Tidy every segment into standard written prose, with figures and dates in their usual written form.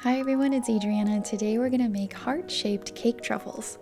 Hi everyone, it's Adriana. Today we're going to make heart-shaped cake truffles.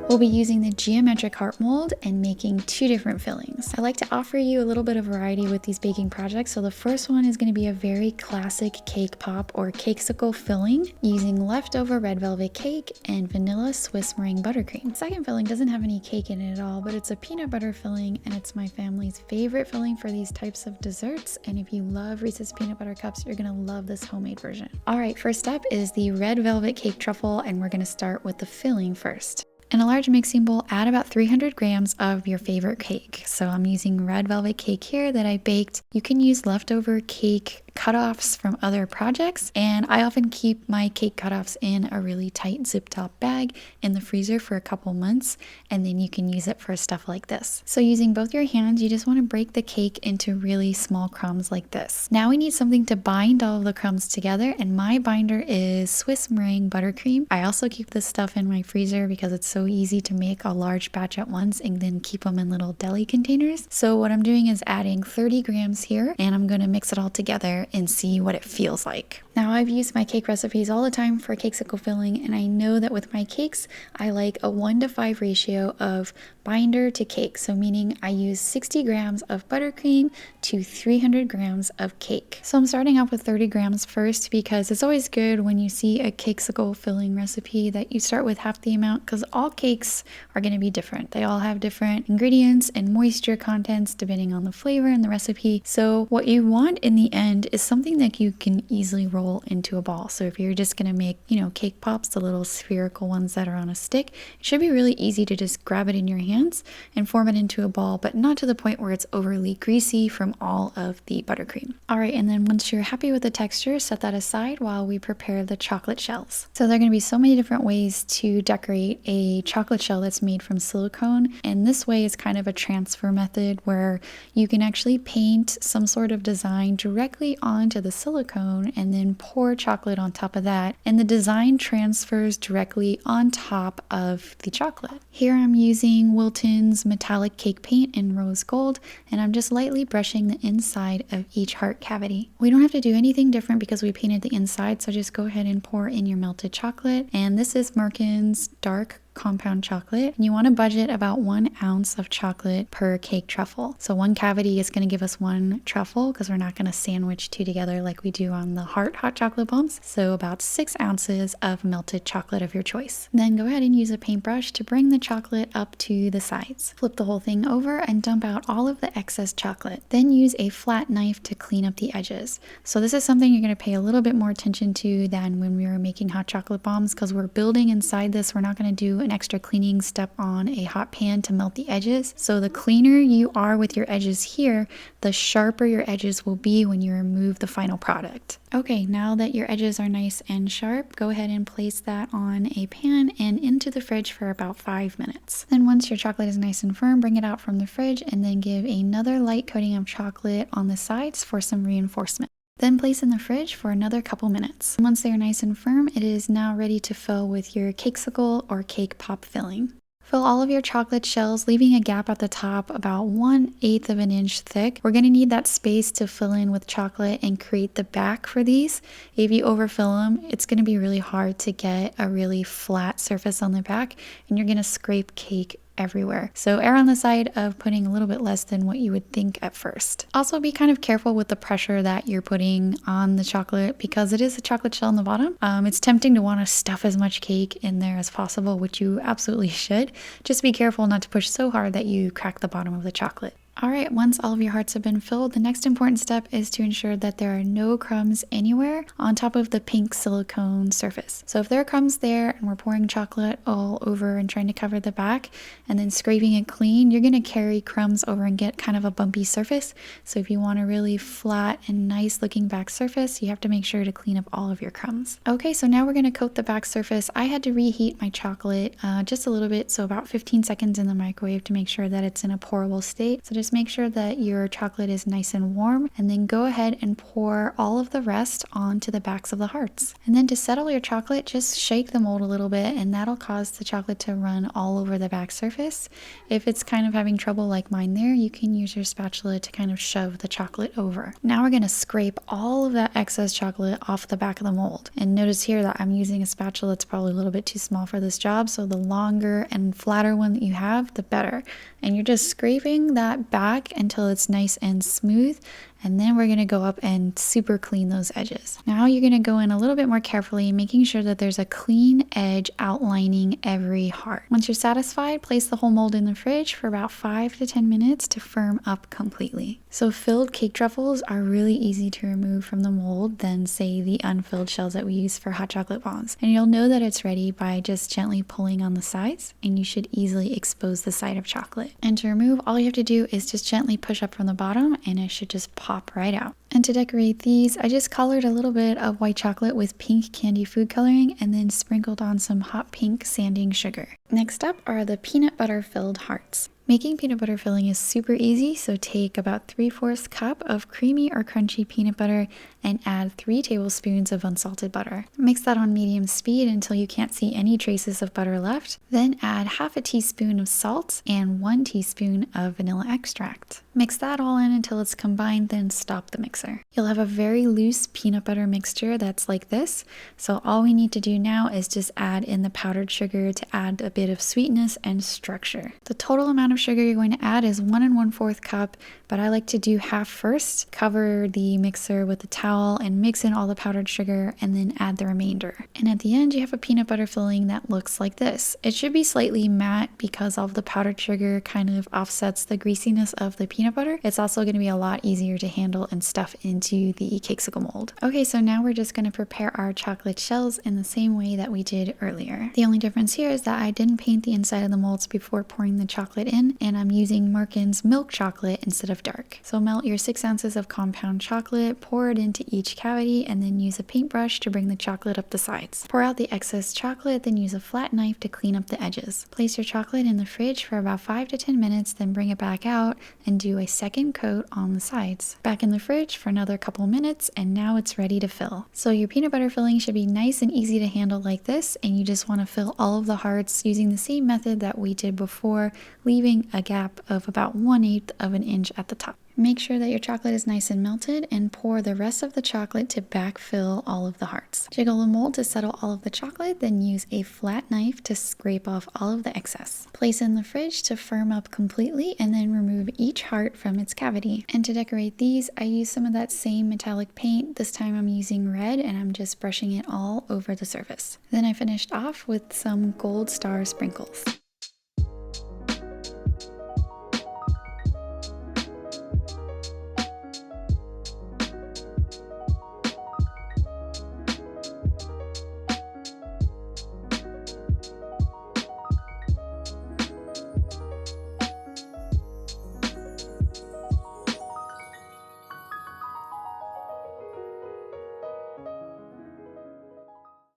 We'll be using the geometric heart mold and making two different fillings. I like to offer you a little bit of variety with these baking projects. So the first one is going to be a very classic cake pop or cakesicle filling using leftover red velvet cake and vanilla Swiss meringue buttercream. The second filling doesn't have any cake in it at all, but it's a peanut butter filling and it's my family's favorite filling for these types of desserts. And if you love Reese's peanut butter cups, you're going to love this homemade version. All right, first up is the red velvet cake truffle, and we're going to start with the filling first. In a large mixing bowl, add about 300 grams of your favorite cake. So I'm using red velvet cake here that I baked. You can use leftover cake cutoffs from other projects, and I often keep my cake cutoffs in a really tight zip top bag in the freezer for a couple months, and then you can use it for stuff like this. So using both your hands, you just want to break the cake into really small crumbs like this. Now we need something to bind all of the crumbs together, and my binder is Swiss meringue buttercream. I also keep this stuff in my freezer because it's so easy to make a large batch at once and then keep them in little deli containers. So what I'm doing is adding 30 grams here, and I'm going to mix it all together and see what it feels like. Now I've used my cake recipes all the time for cakesicle filling, and I know that with my cakes I like a 1:5 ratio of binder to cake. So meaning I use 60 grams of buttercream to 300 grams of cake. So I'm starting off with 30 grams first because it's always good when you see a cakesicle filling recipe that you start with half the amount, because all cakes are going to be different. They all have different ingredients and moisture contents depending on the flavor and the recipe. So what you want in the end is something that you can easily roll into a ball. So if you're just going to make, cake pops, the little spherical ones that are on a stick, it should be really easy to just grab it in your hands and form it into a ball, but not to the point where it's overly greasy from all of the buttercream. All right, and then once you're happy with the texture, set that aside while we prepare the chocolate shells. So there are going to be so many different ways to decorate a chocolate shell that's made from silicone, and this way is kind of a transfer method where you can actually paint some sort of design directly onto the silicone and then pour chocolate on top of that, and the design transfers directly on top of the chocolate. Here I'm using Wilton's metallic cake paint in rose gold, and I'm just lightly brushing the inside of each heart cavity. We don't have to do anything different because we painted the inside, so just go ahead and pour in your melted chocolate. And this is Merkin's dark compound chocolate, and you want to budget about 1 ounce of chocolate per cake truffle. So one cavity is going to give us 1 truffle because we're not going to sandwich 2 together like we do on the heart hot chocolate bombs. So about 6 ounces of melted chocolate of your choice. Then go ahead and use a paintbrush to bring the chocolate up to the sides. Flip the whole thing over and dump out all of the excess chocolate. Then use a flat knife to clean up the edges. So this is something you're going to pay a little bit more attention to than when we were making hot chocolate bombs, because we're building inside this. We're not going to do an extra cleaning step on a hot pan to melt the edges. So the cleaner you are with your edges here, the sharper your edges will be when you remove the final product. Okay, now that your edges are nice and sharp, go ahead and place that on a pan and into the fridge for about 5 minutes. Then once your chocolate is nice and firm, bring it out from the fridge and then give another light coating of chocolate on the sides for some reinforcement. Then place in the fridge for another couple minutes. Once they are nice and firm, it is now ready to fill with your cakesicle or cake pop filling. Fill all of your chocolate shells, leaving a gap at the top about 1/8 of an inch thick. We're going to need that space to fill in with chocolate and create the back for these. If you overfill them, it's going to be really hard to get a really flat surface on the back, and you're going to scrape cake everywhere. So err on the side of putting a little bit less than what you would think at first. Also be kind of careful with the pressure that you're putting on the chocolate because it is a chocolate shell on the bottom. It's tempting to want to stuff as much cake in there as possible, which you absolutely should. Just be careful not to push so hard that you crack the bottom of the chocolate. All right, once all of your hearts have been filled, the next important step is to ensure that there are no crumbs anywhere on top of the pink silicone surface. So if there are crumbs there and we're pouring chocolate all over and trying to cover the back and then scraping it clean, you're gonna carry crumbs over and get kind of a bumpy surface. So if you want a really flat and nice looking back surface, you have to make sure to clean up all of your crumbs. Okay, so now we're gonna coat the back surface. I had to reheat my chocolate just a little bit, so about 15 seconds in the microwave to make sure that it's in a pourable state. So just just make sure that your chocolate is nice and warm, and then go ahead and pour all of the rest onto the backs of the hearts. And then to settle your chocolate, just shake the mold a little bit, and that'll cause the chocolate to run all over the back surface. If it's kind of having trouble like mine there, you can use your spatula to kind of shove the chocolate over. Now we're going to scrape all of that excess chocolate off the back of the mold. And notice here that I'm using a spatula that's probably a little bit too small for this job, so the longer and flatter one that you have, the better. And you're just scraping that back until it's nice and smooth, and then we're going to go up and super clean those edges. Now you're going to go in a little bit more carefully, making sure that there's a clean edge outlining every heart. Once you're satisfied, place the whole mold in the fridge for about 5 to 10 minutes to firm up completely. So filled cake truffles are really easy to remove from the mold than, say, the unfilled shells that we use for hot chocolate bombs. And you'll know that it's ready by just gently pulling on the sides, and you should easily expose the side of chocolate. And to remove, all you have to do is just gently push up from the bottom, and it should just pop right out. And to decorate these, I just colored a little bit of white chocolate with pink candy food coloring and then sprinkled on some hot pink sanding sugar. Next up are the peanut butter filled hearts. Making peanut butter filling is super easy, so take about 3/4 cup of creamy or crunchy peanut butter and add 3 tablespoons of unsalted butter. Mix that on medium speed until you can't see any traces of butter left. Then add 1/2 teaspoon of salt and 1 teaspoon of vanilla extract. Mix that all in until it's combined, then stop the mixer. You'll have a very loose peanut butter mixture that's like this, so all we need to do now is just add in the powdered sugar to add a bit of sweetness and structure. The total amount of sugar you're going to add is 1 1/4 cup, but I like to do half first, cover the mixer with a towel and mix in all the powdered sugar and then add the remainder. And at the end you have a peanut butter filling that looks like this. It should be slightly matte because all of the powdered sugar kind of offsets the greasiness of the peanut butter. It's also going to be a lot easier to handle and stuff into the cakesicle mold. Okay, so now we're just going to prepare our chocolate shells in the same way that we did earlier. The only difference here is that I didn't paint the inside of the molds before pouring the chocolate in, and I'm using Merkin's milk chocolate instead of dark. So melt your 6 ounces of compound chocolate, pour it into each cavity, and then use a paintbrush to bring the chocolate up the sides. Pour out the excess chocolate, then use a flat knife to clean up the edges. Place your chocolate in the fridge for about 5 to 10 minutes, then bring it back out and do a second coat on the sides. Back in the fridge for another couple minutes, and now it's ready to fill. So your peanut butter filling should be nice and easy to handle like this, and you just want to fill all of the hearts using the same method that we did before, leaving a gap of about 1/8 of an inch at the top. Make sure that your chocolate is nice and melted and pour the rest of the chocolate to backfill all of the hearts. Jiggle the mold to settle all of the chocolate, then use a flat knife to scrape off all of the excess. Place in the fridge to firm up completely and then remove each heart from its cavity. And to decorate these, I use some of that same metallic paint. This time I'm using red and I'm just brushing it all over the surface. Then I finished off with some gold star sprinkles.